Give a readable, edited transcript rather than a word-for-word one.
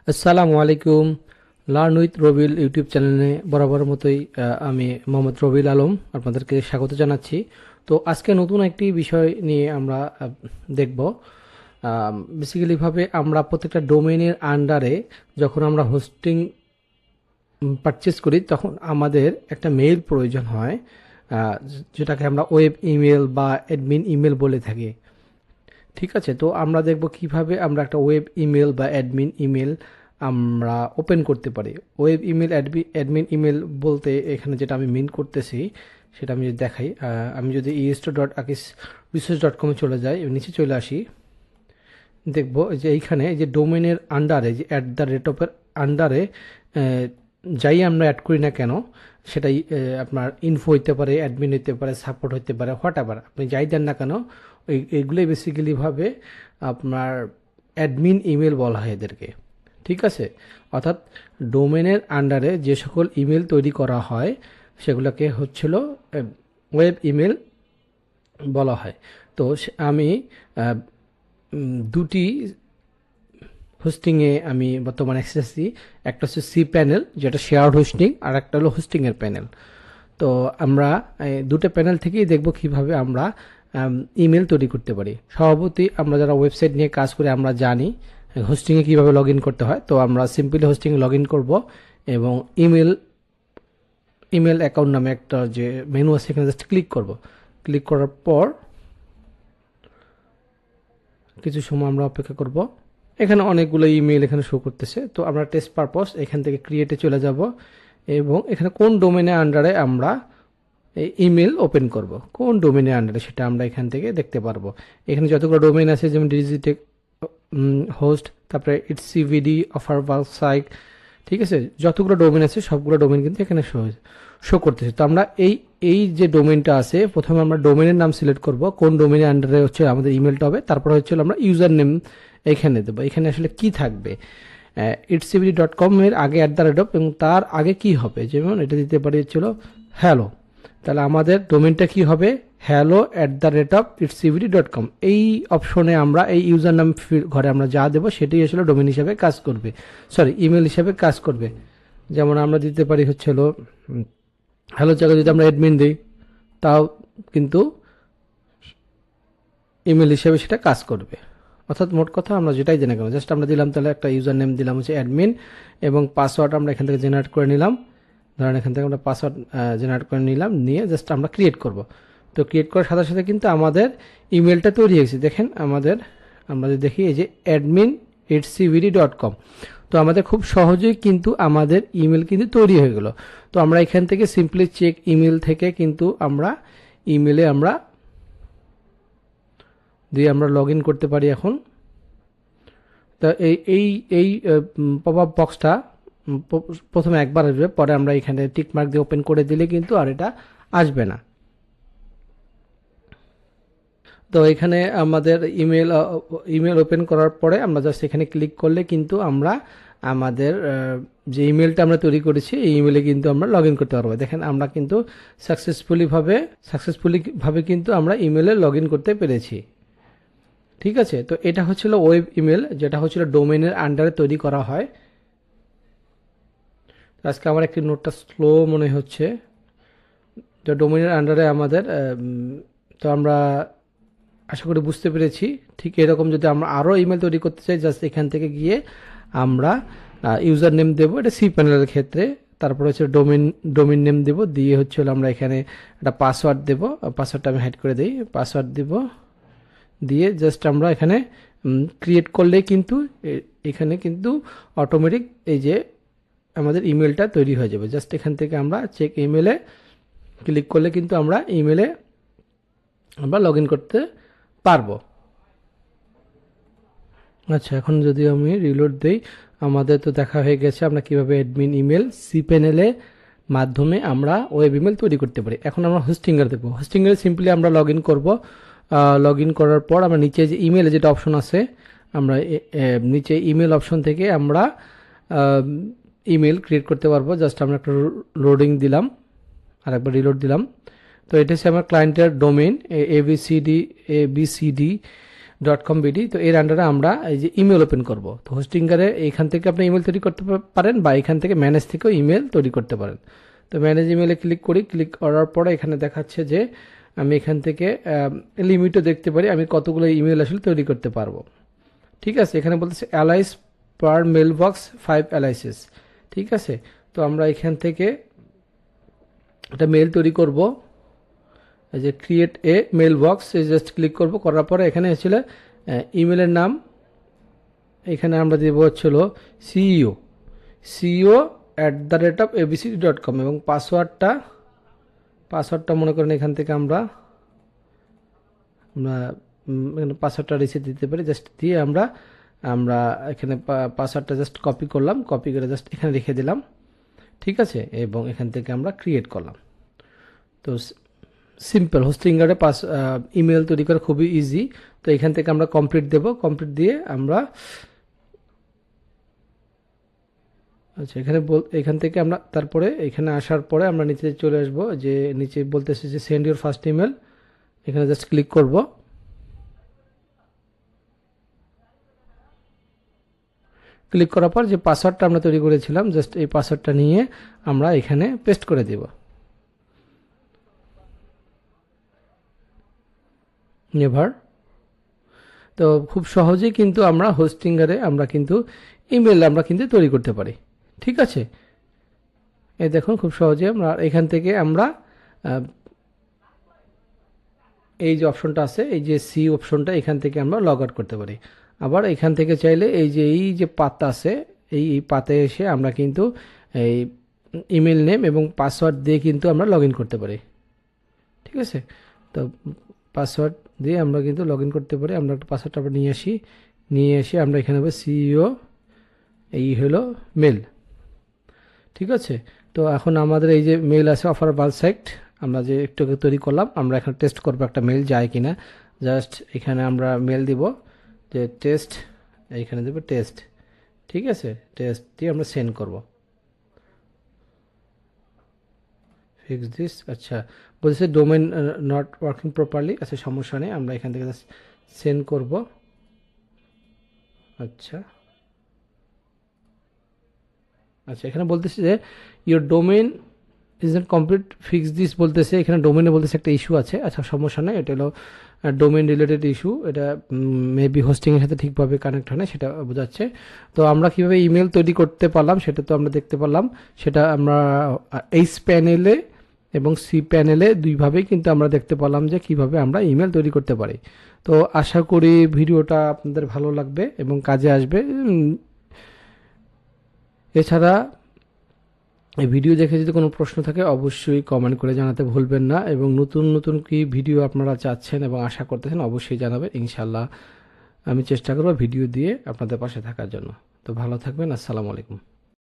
আসসালামু আলাইকুম। Learn with Rabil YouTube চ্যানেলে বরাবর মতোই আমি মোহাম্মদ রবিল আলম আপনাদেরকে স্বাগত জানাচ্ছি। তো আজকে নতুন একটি বিষয় নিয়ে আমরা দেখব। বেসিক্যালিভাবে আমরা প্রত্যেকটা ডোমেইনের আন্ডারে যখন আমরা হোস্টিং পারচেস করি তখন আমাদের একটা মেইল প্রয়োজন হয়, যেটাকে আমরা ওয়েব ইমেল বা অ্যাডমিন ইমেল বলে থাকি। ঠিক আছে, তো আমরা দেখব কিভাবে আমরা একটা ওয়েব ইমেল বা অ্যাডমিন ইমেল আমরা ওপেন করতে পারি। ওয়েব ইমেল অ্যাডমিন ইমেল বলতে এখানে যেটা আমি মিন করতেছি সেটা আমি যদি দেখাই, আমি যদি esto.akisresearch.com চলে যাই, নিচে চলে আসি, দেখব যে এইখানে যে ডোমেনের আন্ডারে যে @এর আন্ডারে যাই আমরা অ্যাড করি না কেন, সেটাই আপনার ইনফো হইতে পারে, অ্যাডমিন হইতে পারে, সাপোর্ট হইতে পারে, হোয়াট এভার আপনি যাই দেন না কেন, এইগুলোই বেসিক্যালিভাবে আপনার অ্যাডমিন ইমেল বলা হয় এদেরকে। ঠিক আছে, অর্থাৎ ডোমেনের আন্ডারে যে সকল ইমেল তৈরি করা হয় সেগুলোকে হচ্ছিল ওয়েব ইমেল বলা হয়। তো আমি দুটি হোস্টিংয়ে আমি বর্তমানে অ্যাক্সেস দিই। একটা হচ্ছে সি প্যানেল, যেটা শেয়ার্ড হোস্টিং, আর একটা হলো হোস্টিংয়ের প্যানেল। তো আমরা দুটো প্যানেল থেকেই দেখব কিভাবে আমরা ইমেল তৈরি করতে পারি। স্বভাবতই আমরা যারা ওয়েবসাইট নিয়ে কাজ করে আমরা জানি হোস্টিংয়ে কীভাবে লগ ইন করতে হয়। তো আমরা সিম্পলি হোস্টিংয়ে লগ ইন করবো এবং ইমেল অ্যাকাউন্ট নামে একটা যে মেনু আছে সেখানে জাস্ট ক্লিক করব। ক্লিক করার পর কিছু সময় আমরা অপেক্ষা করব। এখানে অনেকগুলো ইমেল এখানে শো করতেছে। তো আমরা টেস্ট পারপস এখান থেকে ক্রিয়েটে চলে যাব এবং এখানে কোন ডোমেনের আন্ডারে আমরা এই ইমেল ওপেন করব, কোন ডোমেনের আন্ডারে সেটা আমরা এখান থেকে দেখতে পারবো। এখানে যতগুলো ডোমেন আছে, যেমন ডিজিটেক হোস্ট, তারপরে ইটস সিভিডি, অফার সাইট, ঠিক আছে, যতগুলো ডোমেন আছে সবগুলো ডোমেন কিন্তু এখানে শো করতেছে। তো আমরা এই যে ডোমেনটা আছে, প্রথমে আমরা ডোমেনের নাম সিলেক্ট করব, কোন ডোমেনের আন্ডারে হচ্ছে আমাদের ইমেলটা হবে। তারপর হচ্ছে আমরা ইউজার নেম এখানে দেবো। এখানে আসলে কি থাকবে, itscvd.com এর আগে @ এবং তার আগে কি হবে, যেমন এটা দিতে পারি হচ্ছিল হ্যালো। তাহলে আমাদের ডোমেনটা কি হবে, hello@itscvd.com। এই অপশনে আমরা এই ইউজার নাম ঘরে আমরা যা দেবো সেটাই আসলে ডোমেন হিসাবে কাজ করবে, সরি ইমেল হিসাবে কাজ করবে। যেমন আমরা দিতে পারি হচ্ছিল হ্যালো জায়গায় যদি আমরা অ্যাডমিন দিই, তাও কিন্তু ইমেল হিসাবে সেটা কাজ করবে। অর্থাৎ মোট কথা আমরা যেটাই দিই না কেন, জাস্ট আমরা দিলাম তাহলে একটা ইউজার নেম দিলাম হচ্ছে অ্যাডমিন, এবং পাসওয়ার্ড আমরা এখান থেকে জেনারেট করে নিলাম। ধরেন এখান থেকে আমরা পাসওয়ার্ড জেনারেট করে নিলাম, নিয়ে জাস্ট আমরা ক্রিয়েট করব। তো ক্রিয়েট করার সাথে সাথে কিন্তু আমাদের ইমেলটা তৈরি হয়েছে। দেখেন আমরা যদি দেখি এই যে admin@cvd.com, তো আমাদের খুব সহজেই কিন্তু আমাদের ইমেল কিন্তু তৈরি হয়ে গেল। তো আমরা এখান থেকে সিম্পলি চেক ইমেল থেকে কিন্তু আমরা ইমেলে আমরা লগ ইন করতে পারি এখন। তো এই পপ আপ বক্সটা প্রথমে একবার আসবে, পরে আমরা এখানে টিক মার্ক দিয়ে ওপেন করে দিলে কিন্তু আর এটা আসবে না। তো এখানে আমাদের ইমেল ওপেন করার পরে আমরা জাস্ট এখানে ক্লিক করলে কিন্তু আমরা আমাদের যে ইমেলটা আমরা তৈরি করেছি এই ইমেলে কিন্তু আমরা লগ ইন করতে পারবো। দেখেন আমরা কিন্তু সাকসেসফুলি ভাবে কিন্তু আমরা ইমেলে লগ ইন করতে পেরেছি। ঠিক আছে, তো এটা হচ্ছিল ওয়েব ইমেল, যেটা হচ্ছিল ডোমেনের আন্ডারে তৈরি করা হয়। আজকে আমার একটি নোটটা স্লো মনে হচ্ছে। তো ডোমেনের আন্ডারে আমাদের তো আমরা আশা করি বুঝতে পেরেছি। ঠিক এরকম যদি আমরা আরও ইমেল তৈরি করতে চাই, জাস্ট এখান থেকে গিয়ে আমরা ইউজার নেম দেবো, এটা সি প্যানেলের ক্ষেত্রে। তারপর হচ্ছে ডোমেন নেম দেবো, দিয়ে হচ্ছে আমরা এখানে একটা পাসওয়ার্ড দেবো। পাসওয়ার্ডটা আমি হাইড করে দিই, পাসওয়ার্ড দিব, দিয়ে জাস্ট আমরা এখানে ক্রিয়েট করলে কিন্তু এখানে কিন্তু অটোমেটিক এই যে আমাদের ইমেলটা তৈরি হয়ে যাবে। জাস্ট এখান থেকে আমরা চেক ইমেলে ক্লিক করলে কিন্তু আমরা ইমেলে আমরা লগ ইন করতে পারবো। আচ্ছা, এখন যদি আমি রিলোড দেই, আমাদের তো দেখা হয়ে গেছে আমরা কিভাবে অ্যাডমিন ইমেল সি প্যানেলে মাধ্যমে আমরা ওয়েব ইমেল তৈরি করতে পারি। এখন আমরা হোস্টিংয়ের দেবো। হোস্টিংয়ে সিম্পলি আমরা লগ ইন করবো। লগ ইন করার পর আমরা নিচে যে ইমেলে যেটা অপশন আছে, আমরা নিচে ইমেল অপশন থেকে আমরা ইমেল ক্রিয়েট করতে পারবো। জাস্ট আমরা একটা লোডিং দিলাম, আর একবার রিলোড দিলাম। তো এটা হচ্ছে আমার ক্লায়েন্টের ডোমেইন abcd .com.bd। তো এর আন্ডারে আমরা এই যে ইমেল ওপেন করব। তো হোস্টিংগারে এইখান থেকে আপনি ইমেল তৈরি করতে পারেন বা এখান থেকে ম্যানেজ থেকেও ইমেল তৈরি করতে পারেন। তো ম্যানেজ ইমেলে ক্লিক করি, ক্লিক করার পরে এখানে দেখাচ্ছে যে আমি এখান থেকে লিমিটও দেখতে পারি, আমি কতগুলো ইমেল আসলে তৈরি করতে পারবো। ঠিক আছে, এখানে বলতেছে অ্যালাইস পার মেল বক্স 5 অ্যালাইসেস। ঠিক আছে, তো আমরা এখান থেকে একটা মেল তৈরি করব। এই যে create a mail box just click করব, করার পরে এখানে ছিল ইমেলের নাম, এখানে আমরা দেবো হচ্ছিল CEO@abcd.com এবং পাসওয়ার্ডটা মনে করেন এখান থেকে আমরা পাসওয়ার্ডটা রিসেট দিতে পারি। জাস্ট দিয়ে আমরা এখানে পাসওয়ার্ডটা জাস্ট কপি করলাম, কপি করে জাস্ট এখানে রেখে দিলাম। ঠিক আছে, এবং এখান থেকে আমরা ক্রিয়েট করলাম। তো সিম্পল হোস্টিংগারে ইমেল তৈরি করা খুবই ইজি। তো এখান থেকে আমরা কমপ্লিট দেব, কমপ্লিট দিয়ে আমরা আচ্ছা এখান থেকে আমরা তারপরে এখানে আসার পরে আমরা নিচে চলে আসবো, যে নিচে বলতেছে যে সেন্ড ইউর ফার্স্ট ইমেল, এখানে জাস্ট ক্লিক করব। ক্লিক করার পর যে পাসওয়ার্ডটা আমরা তৈরি করেছিলাম জাস্ট এই পাসওয়ার্ডটা নিয়ে আমরা এখানে পেস্ট করে দেব। নেভার। তো খুব সহজেই কিন্তু আমরা হোস্টিংগারে আমরা কিন্তু ইমেল আমরা কিন্তু তৈরি করতে পারি। ঠিক আছে, এই দেখুন খুব সহজে আমরা এখান থেকে আমরা এই যে অপশনটা আছে, এই যে সি অপশনটা, এখান থেকে আমরা লগ আউট করতে পারি। আবার এখান থেকে চাইলে এই যে পাতা আছে, এই পাতায় এসে আমরা কিন্তু এই ইমেল নেম এবং পাসওয়ার্ড দিয়ে কিন্তু আমরা লগ ইন করতে পারি। ঠিক আছে, তো পাসওয়ার্ড দিয়ে আমরা কিন্তু লগ ইন করতে পারি। আমরা একটা পাসওয়ার্ডটা আবার নিয়ে এসে আমরা এখানে হবে সিইও, এই হলো মেল। ঠিক আছে, তো এখন আমাদের এই যে মেল আছে অফার বাল সাইট, আমরা যে একটু তৈরি করলাম, আমরা এখন টেস্ট করবো একটা মেল যায় কিনা। জাস্ট এখানে আমরা মেল দিব যে টেস্ট, এইখানে দেবো টেস্ট। ঠিক আছে, টেস্ট দিয়ে আমরা সেন্ড করব। ফিক্স দিস, আচ্ছা বলছে ডোমেন নট ওয়ার্কিং প্রপারলি, আচ্ছা সমস্যা নেই, আমরা এখান থেকে জাস্ট সেন্ড করব। আচ্ছা এখানে বলতেছে যে your domain is not complete, fix this বলতেছে, এখানে ডোমেনে বলতেছে একটা ইস্যু আছে। আচ্ছা সমস্যা নেই, এটা হলো ডোমেন রিলেটেড ইস্যু, এটা মেবি হোস্টিংয়ের সাথে ঠিকভাবে কানেক্ট হয় না, সেটা বোঝাচ্ছে। তো আমরা কিভাবে ইমেল তৈরি করতে পারলাম সেটা তো আমরা দেখতে পারলাম, সেটা আমরা এইচ প্যানেলে এবং সি প্যানেলে দুইভাবেই কিন্তু আমরা দেখতে পারলাম যে কিভাবে আমরা ইমেল তৈরি করতে পারি। তো আশা করি ভিডিওটা আপনাদের ভালো লাগবে এবং কাজে আসবে। এছাড়া এই ভিডিও দেখে যদি কোনো প্রশ্ন থাকে অবশ্যই কমেন্ট করে জানাতে ভুলবেন না, এবং নতুন নতুন কি ভিডিও আপনারা চাচ্ছেন এবং আশা করতেছেন অবশ্যই জানাবেন। ইনশাল্লাহ আমি চেষ্টা করব ভিডিও দিয়ে আপনাদের পাশে থাকার জন্য। তো ভালো থাকবেন, আসসালামু আলাইকুম।